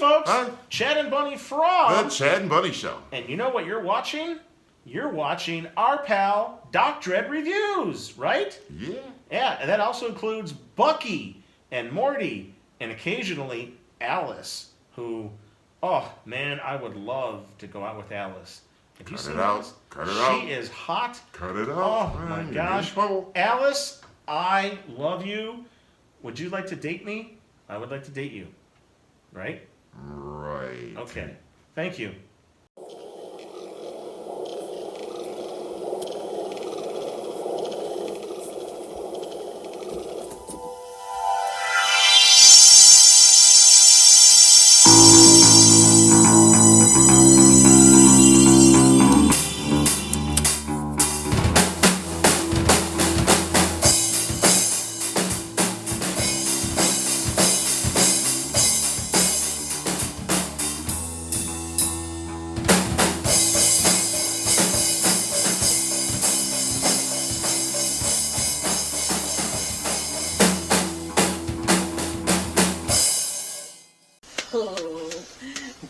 folks. Hi. Chad and Bunny from... The Chad and Bunny Show. And you know what you're watching? You're watching our pal Doc Dredd Reviews, right? Yeah. Yeah, and that also includes Bucky and Morty and occasionally Alice, who, oh man, I would love to go out with Alice. Have you seen Alice? Cut it out. She is hot. Cut it out. Oh my You're in gosh. trouble. Alice, I love you. Would you like to date me? I would like to date you. Right? Right. Okay. Thank you.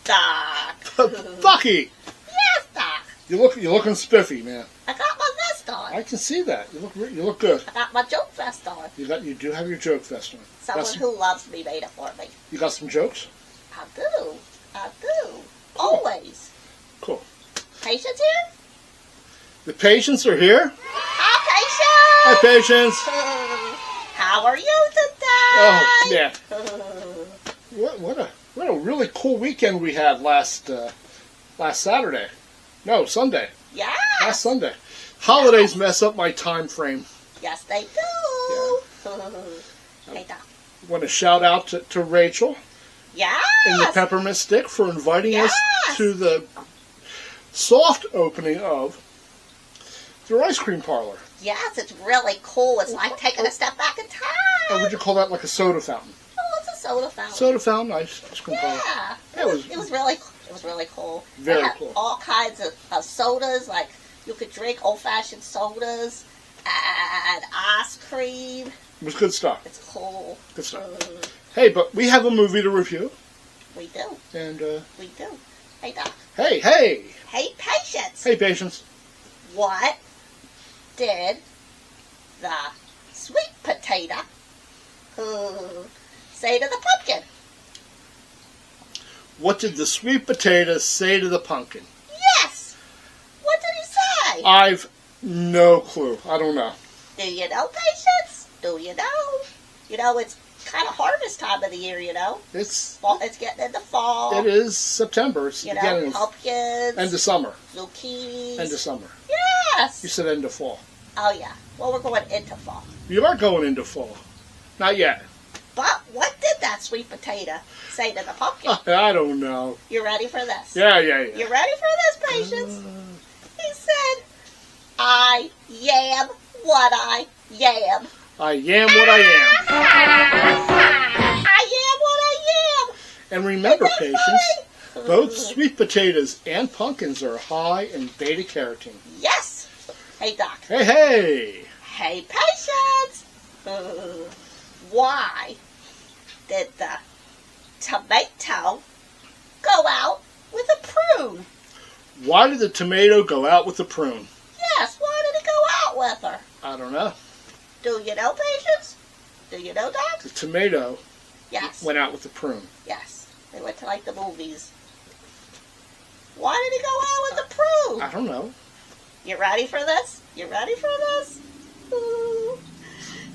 Doc. Bucky, Yes, Doc. you're looking spiffy, man. I got my vest on. I can see that. You look good. I got my joke vest on. You do have your joke vest on. Someone who loves me made it for me. You got some jokes? I do. I do. Always. Cool. Patience here? The patients are here. Hi, Hi, Patience. patients. How are you Oh, today? yeah. What a really cool weekend we had last Saturday. No, Sunday. Yes. Last Sunday. Holidays mess up my time frame. Yes, they do. Hey, Doc. Want to shout out to Rachel Yes. and the Peppermint Stick for inviting us Yes. to the soft opening of their ice cream parlor. Yes, it's really cool. It's like taking a step back in Or time. would you call that like a soda fountain? Oh, it's a soda fountain. Soda fountain, ice cream parlor. Yeah. It was It was really cool. Very They had cool. all kinds of sodas, like you could drink old-fashioned sodas and ice cream. It was good stuff. It's cool. Good stuff. Hey, but we have a movie to review, We do. and We do. Hey, Doc. hey, Hey, Patience. hey, patients. What did the sweet potato say to the pumpkin? What did the sweet potato say to the pumpkin? Yes. What did he say? I've no clue. I don't know. Do you know, Patience? Do you know? You know, it's kind of harvest time of the year, you know. It's It's getting into fall. it is September. It's the You beginning know, of pumpkins, end of summer. zucchinis. End of summer. Yes. You said end of fall. Oh, yeah. Well, we're going into fall. You are going into fall. Not yet. But what did that sweet potato say to the pumpkin? I don't know. You ready for this? Yeah. You ready for this, Patience? He said, I yam what I yam. I am what I am. I am what I am. And remember, Isn't that patients, funny? both sweet potatoes and pumpkins are high in beta carotene. Yes. Hey, Doc. Hey. Hey, Patience. Why did the tomato go out with a prune? Why did the tomato go out with the prune? Yes, why did it go out with her? I don't know. Do you know, Patience? Do you know, Doc? The tomato Yes. went out with the prune. Yes. They went to like the movies. Why did he go out with the prune? I don't know. You ready for this? You ready for this? Ooh.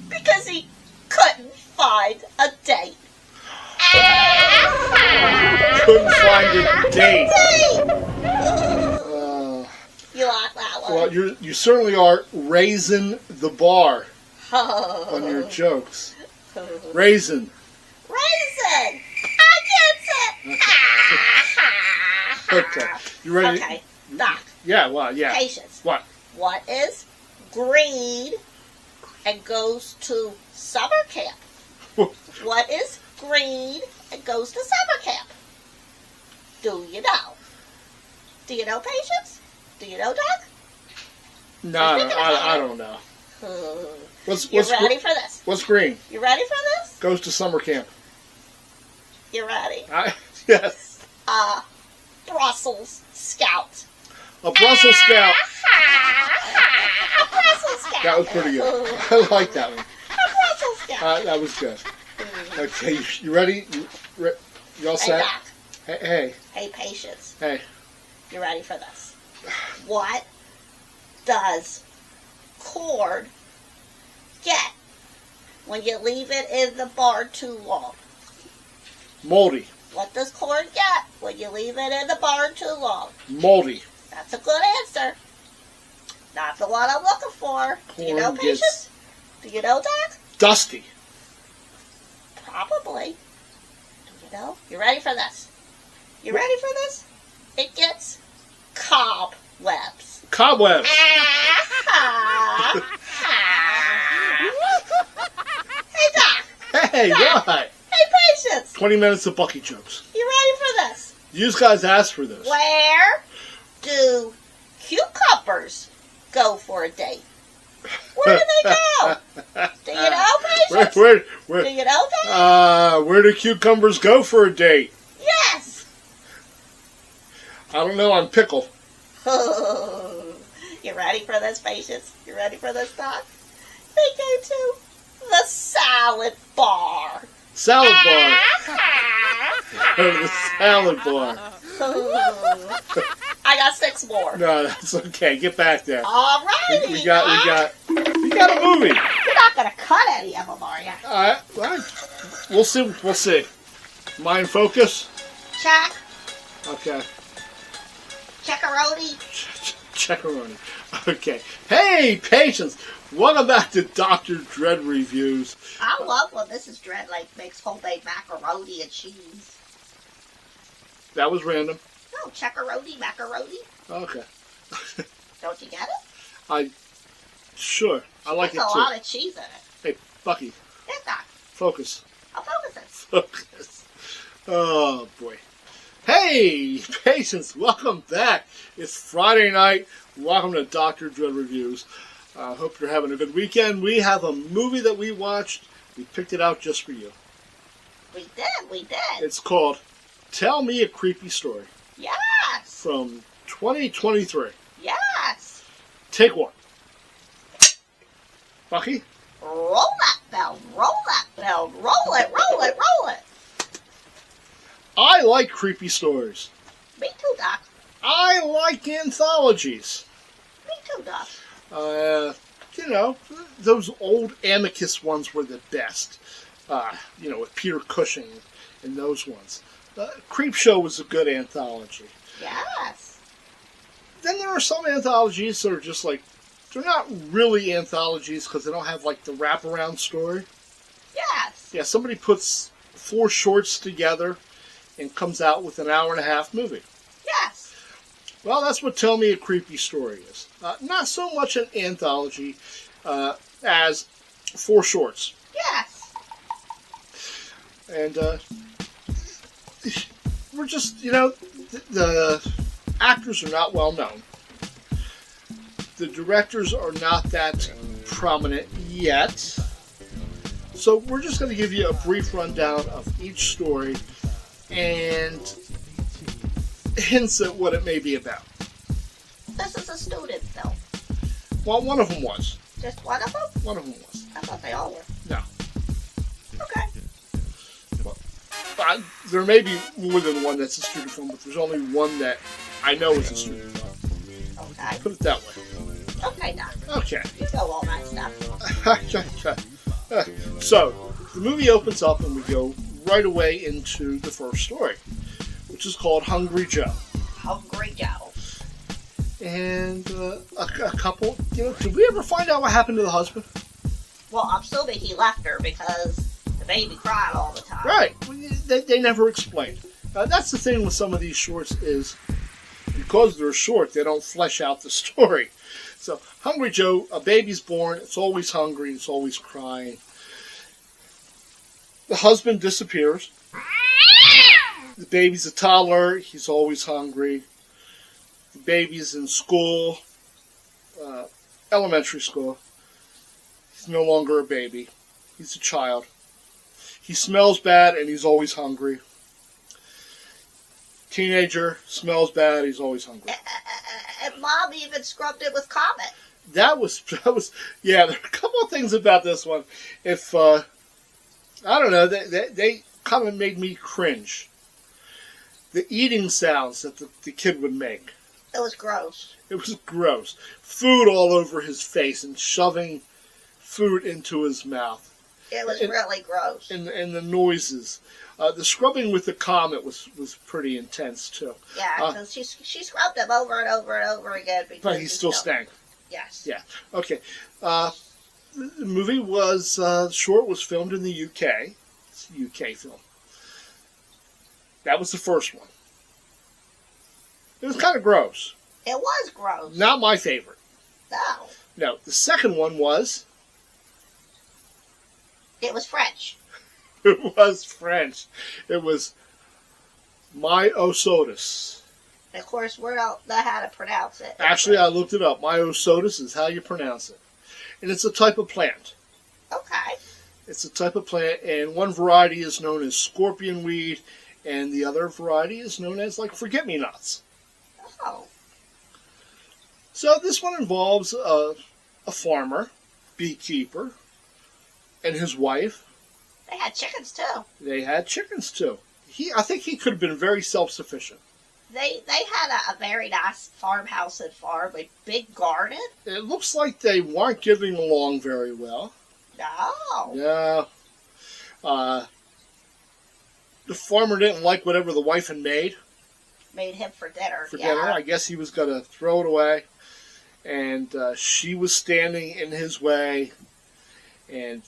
Because he couldn't find a date. Couldn't find a date. You like that one? Well, you certainly are raising the bar on your jokes. Raisin. Raisin! I gets it! Okay. You ready? Okay, Doc, Yeah, well, yeah. Patience. What? What is green and goes to summer camp? What is green and goes to summer camp? Do you know? Do you know, Patience? Do you know, Doc? No, I don't know. You ready for this? What's green? You ready for this? Goes to summer camp. You ready? Yes. Brussels scout. A Brussels scout. A Brussels scout. That was pretty good. I like that one. A Brussels scout. That was good. Okay, you ready? You all Hey, set? Doc. Hey. Hey, Patience. Hey. You ready for this? What does cord get when you leave it in the bar too long? Moldy. What does cord get when you leave it in the bar too long? Moldy. That's a good answer. Not the one I'm looking for. Do you know, Corn gets- Patience? Do you know, Doc? Dusty. Probably. Do you know? You ready for this? You ready for this? It gets cobwebs. Cobwebs. Hey, Doc. Hey, what? Hey, Patience. 20 minutes of Bucky jokes. You ready for this? You guys asked for this. Where do cucumbers go for a date? Where do they go? Do you know, Patience? Where, Do you know that? where do cucumbers go for a date? Yes. I don't know. I'm pickle. You ready for this, Patience? You ready for this, Doc? They go to the salad bar. Salad bar. The salad bar. I got 6 more. No, that's okay. Get back there. All righty. We got a movie. You're not going to cut any of them, are you? All right. We'll see. We'll see. Mind focus. Check. Okay. Checkaroni. Checkaroni. Okay. Hey, Patience. Welcome back to Dr. Dread Reviews. I love when Mrs. Dread makes homemade macaroni and cheese. That was random. No, checkaroni, macaroni. Okay. Don't you get it? Sure. I like There's it a too. lot of cheese in it. Hey, Bucky. Yeah, Doc. Focus. I'm focusing. Focus. Oh, boy. Hey, Patience. Welcome back. It's Friday night. Welcome to Dr. Dread Reviews. I hope you're having a good weekend. We have a movie that we watched. We picked it out just for you. We did. It's called Tell Me a Creepy Story Yes. from 2023. Yes. Take one. Bucky? Roll that bell. Roll that bell. Roll it. Roll it. Roll it. I like creepy stories. Me too, Doc. I like anthologies. Me too, Doc. Those old Amicus ones were the best. With Peter Cushing and those ones. Creepshow was a good anthology. Yes. Then there are some anthologies that are just like, they're not really anthologies because they don't have like the wraparound story. Yes. Yeah, somebody puts 4 shorts together and comes out with an hour-and-a-half movie. Yes. Well, that's what Tell Me a Creepy Story is. Not so much an anthology as 4 shorts. Yes. And we're just, the actors are not well known. The directors are not that prominent yet. So we're just going to give you a brief rundown of each story and hints at what it may be about. This is a student film. Well, one of them was. Just one of them? One of them was. I thought they all were. No. Okay. There may be more than one that's a student film, but there's only one that I know is a student film. Okay. Put it that way. Okay, Doc. Okay. You know all that stuff. So, the movie opens up and we go right away into the first story, which is called Hungry Joe. Hungry Joe. And a couple, did we ever find out what happened to the husband? Well, I'm assuming he left her because the baby cried all the time. Right. They never explained. That's the thing with some of these shorts is because they're short, they don't flesh out the story. So, Hungry Joe, a baby's born, it's always hungry, it's always crying. The husband disappears. The baby's a toddler, he's always hungry. The baby's in school, elementary school. He's no longer a baby, he's a child. He smells bad and he's always hungry. Teenager, smells bad, he's always hungry. And Mom even scrubbed it with Comet. That was, yeah, there are a couple of things about this one. If, I don't know, they kind of made me cringe. The eating sounds that the kid would make. It was gross. It was gross. Food all over his face and shoving food into his mouth. It was really gross. And the noises. The scrubbing with the Comet was pretty intense, too. Yeah, because she scrubbed him over and over and over again. Because But he still stank. Yes. Yeah. Okay. The movie was, short was filmed in the UK. It's a UK film. That was the first one. It was kind of gross. It was gross. Not my favorite. No. No. The second one was... It was French. It was French. It was Myosotis. And of course, we don't know how to pronounce it. Actually, I looked it up. Myosotis is how you pronounce it. And it's a type of plant. Okay. It's a type of plant, and one variety is known as scorpion weed, and the other variety is known as, like, forget-me-nots. Oh. So this one involves a farmer, beekeeper, and his wife. They had chickens, too. They had chickens, too. I think he could have been very self-sufficient. They had a very nice farmhouse and farm, a big garden. It looks like they weren't getting along very well. No. Yeah. The farmer didn't like whatever the wife had made Made him for dinner. for yeah. dinner. I guess he was going to throw it away. And she was standing in his way. And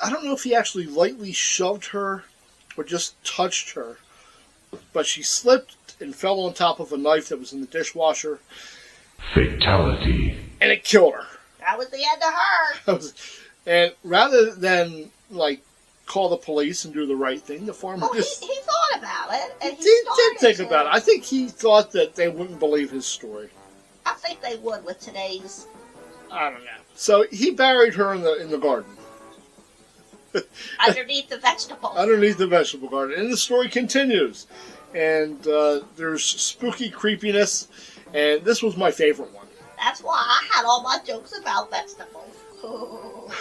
I don't know if he actually lightly shoved her or just touched her. But she slipped and fell on top of a knife that was in the dishwasher. Fatality. And it killed her. That was the end of her. And rather than, like, call the police and do the right thing, the farmer Oh, just... he thought about it. And he did started think to. about it. I think he thought that they wouldn't believe his story. I think they would with today's. I don't know. So he buried her in the garden. Underneath the vegetables. Underneath the vegetable garden. And the story continues. And there's spooky creepiness. And this was my favorite one. That's why I had all my jokes about vegetables.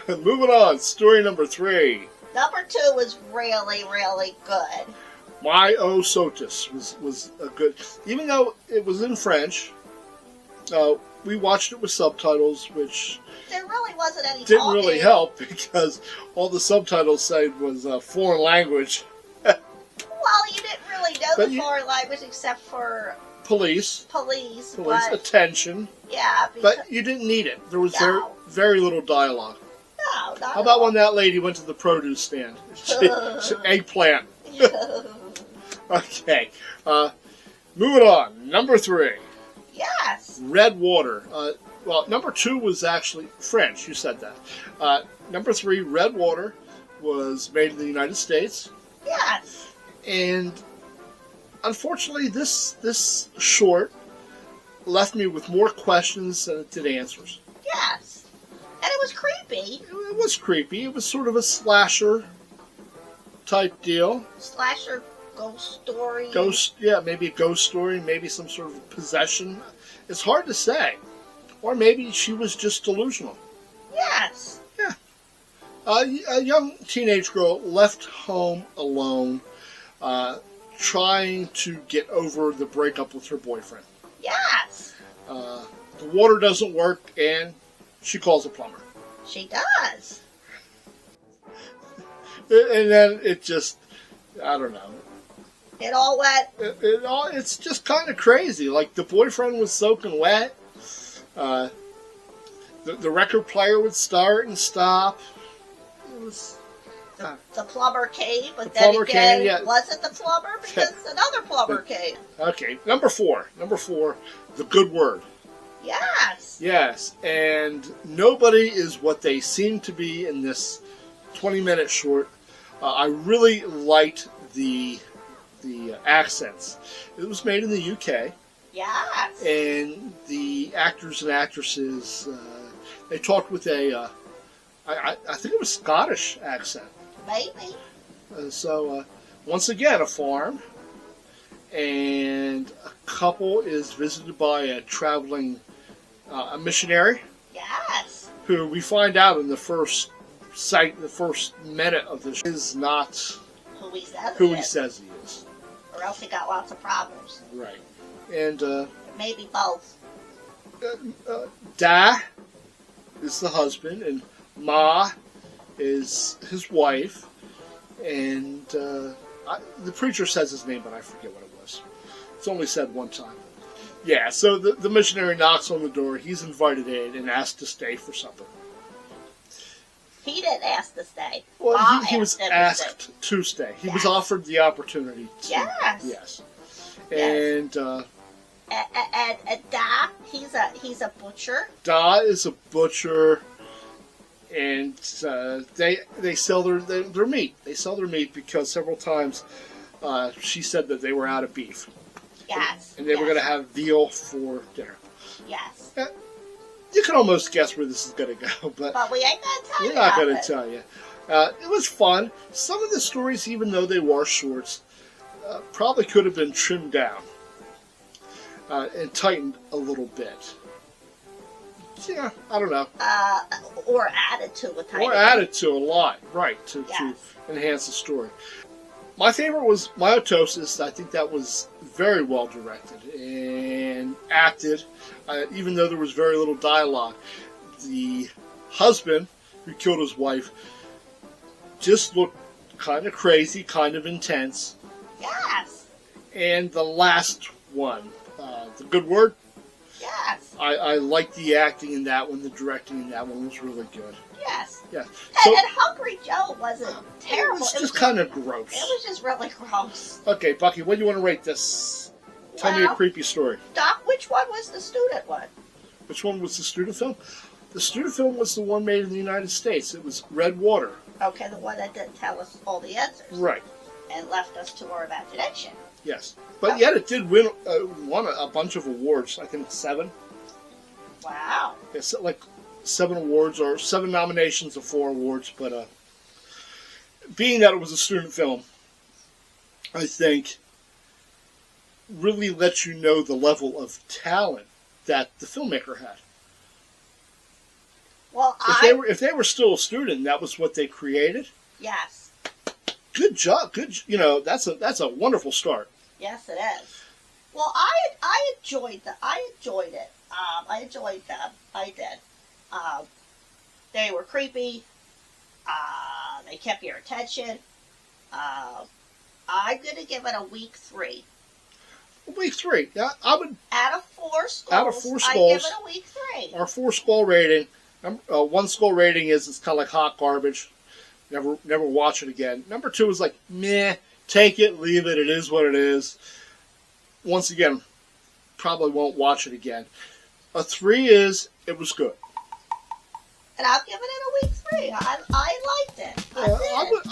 Moving on. Story number 3. Number 2 was really, really good. Myosotis was a good... Even though it was in French, we watched it with subtitles, which There really wasn't any didn't talking. really help because all the subtitles said was foreign language. Well, you didn't really know But the you- foreign language except for Police, police. But, attention. yeah. Because, But you didn't need it. There was No. very little dialogue. no, not How about at when that lady went to the produce stand? Eggplant. all. Okay. Moving on. Number 3. Yes. Red Water. Well, number 2 was actually French. You said that. Number 3, Red Water, was made in the United States. Yes. And unfortunately, this short left me with more questions than it did answers. Yes. And it was creepy. It was creepy. It was sort of a slasher type deal. Slasher ghost story. Maybe a ghost story, maybe some sort of possession. It's hard to say. Or maybe she was just delusional. Yes. Yeah. A young teenage girl left home alone, trying to get over the breakup with her boyfriend. Yes. The water doesn't work, and she calls a plumber. She does. And then it just, I don't know. It all went. It's just kind of crazy. Like, the boyfriend was soaking wet. The record player would start and stop. It was... The plumber came, but The then plumber again, came, yeah. wasn't the plumber because another plumber came. Okay, number 4. Number 4, The Good Word. Yes. Yes, and nobody is what they seem to be in this 20-minute short. I really liked the accents. It was made in the UK, Yes. and the actors and actresses, they talked with a, I think it was Scottish accent. Maybe. So, once again, a farm, and a couple is visited by a traveling a missionary Yes. who we find out in the first minute of the show is not Who he says who he he is. says he is. Or else he got lots of problems. Right. And Maybe both. Da is the husband, and Ma is his wife, and the preacher says his name, but I forget what it was. It's only said one time. Yeah, so the missionary knocks on the door. He's invited in and asked to stay for supper. He didn't ask to stay. Well, Ma he was him to stay. asked to stay. He was Yes. offered the opportunity to. Yes. Yes. Yes. And And Da, he's a butcher. Da is a butcher, and they sell their meat. They sell their meat because several times she said that they were out of beef, Yes. and they were going to have veal for dinner. Yes. You can almost guess where this is going to go, but But we ain't gonna tell you. we're not going to nothing. tell you. It was fun. Some of the stories, even though they were shorts, probably could have been trimmed down and tightened a little bit. Yeah, I don't know. Or added to a tiny Or bit. added to a lot, right, to Yes. enhance the story. My favorite was Myotosis. I think that was very well directed and acted, even though there was very little dialogue. The husband who killed his wife just looked kind of crazy, kind of intense. Yes. And the last one, The Good Word, Yes. I liked the acting in that one. The directing in that one was really good. Yes. Yeah. And, So and Hungry Joe wasn't terrible. it was just kind of gross. It was just really gross. Okay, Bucky, what do you want to rate this? Tell me a Well- creepy story. Doc, which one was the student one? Which one was the student film? The student film was the one made in the United States. It was Red Water. Okay, the one that didn't tell us all the answers Right. and left us to our imagination. Yes. But yet it did won a bunch of awards. I think 7. Wow. It's like 7 awards or 7 nominations of 4 awards. But being that it was a student film, I think really lets you know the level of talent that the filmmaker had. Well, If they were still a student, that was what they created. yes, Good job. Good. That's a wonderful start. yes, it is. Well, I enjoyed it. I enjoyed them. I did. They were creepy. They kept your attention. I'm gonna give it a week 3 Week 3. Yeah, I would. out of 4 skulls. Out of 4 I give skulls. it a week 3. Our 4 skull rating. 1 skull rating is it's kind of like hot garbage. Never watch it again. Number 2 is like meh. Take it, leave it. It is what it is. Once again, probably won't watch it again. A 3 is it was good. And I'll give it a week 3. I liked it.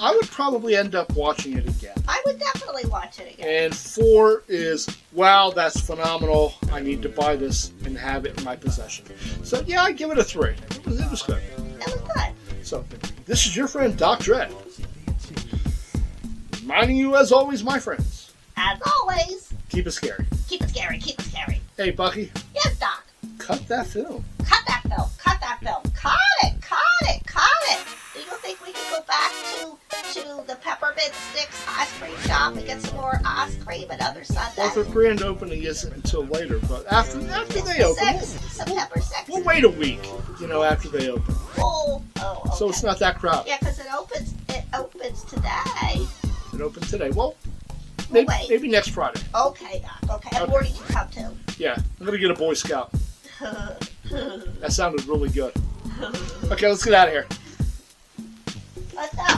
I would probably end up watching it again. I would definitely watch it again. And 4 is, wow, that's phenomenal. I need to buy this and have it in my possession. So, yeah, I'd give it a 3. It was good. It was good. So, this is your friend, Doc Dredd. Reminding you, as always, my friends, As always, keep it scary. keep it scary, keep it scary. Hey, Bucky, Yes, Doc. cut that film. Cut that film, cut that film. Cut it, cut it, cut it. Do you think we can go back to the Peppermint Sticks ice cream shop and get some more ice cream another Sunday? Well, their grand opening isn't until later, but after they open, September 6th. we'll wait a week, after they open. Oh, okay. So it's not that crowded. Yeah, because it opens today. It opened today. Well, We'll wait. maybe next Friday. Okay, Doc. Okay, and Okay. Morty can come too. Yeah, I'm going to get a Boy Scout. That sounded really good. Okay, let's get out of here. Let's go.